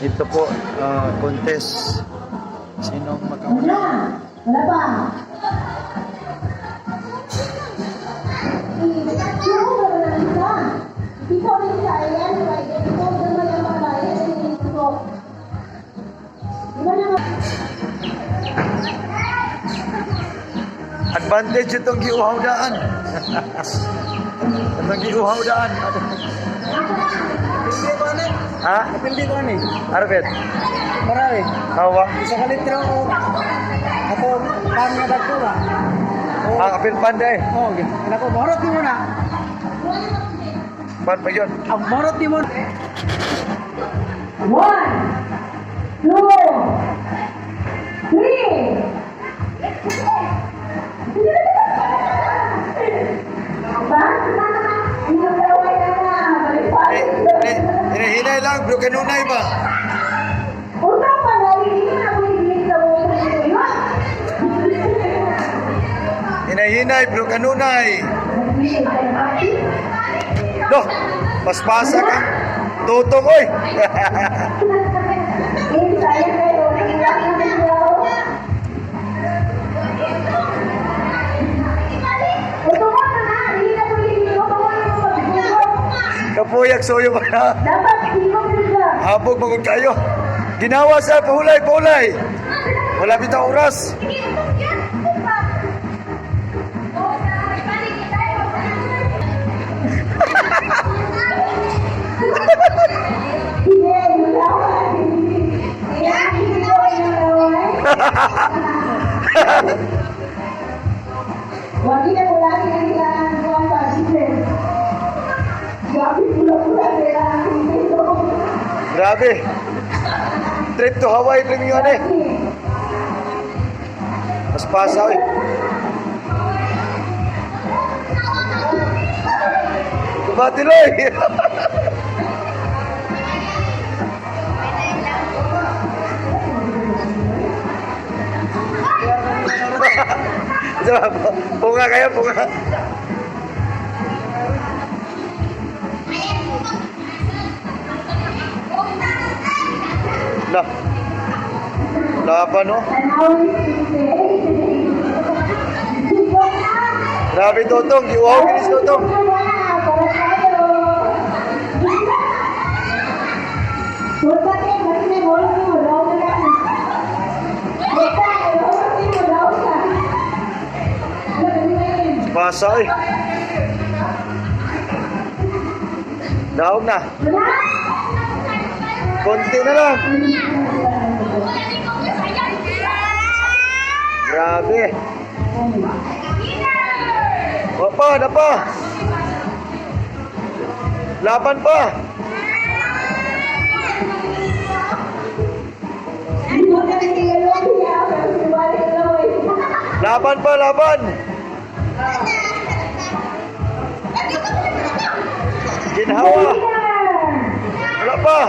Ito po, contest. Sinong makauna? Wala pa. Advantage itong giuhaw daan. Itong giuhaw daan. Hindi ko ano? Ha? Hindi ko ano? Arbet? Marami. Hawa? Isa ka litro ko. Ako, paano na dagko ba? Ang apil panda eh. Oo, ako, marot ni mo na. Pan pa yun? Ang marot ni mo. 1, 2, 3. Hinahinay lang, bro. Kanunay ba? Hinahinay, bro. Kanunay. Loh, paspasa ka. Tutong, oy. Kapuyag suyo ba na? Habog magod kayo. Ginawa sa pahulay. Wala bitang oras. Wagi na wala kang kailangan ko ang pasipin. Grabe pula-pula kailangan ko ito. Grabe. Trip to Hawaii premium eh. Mas pasa eh. Kumati loy. Bunga kayo, bunga. Lah. Laban no? Grabe Totong, giuhaw ginis Totong. Pasa eh. Daog na. Konti na lang. Grabe. Wapa, pa. Laban pa. Laban pa, laban. Ginhawa. Wala pa.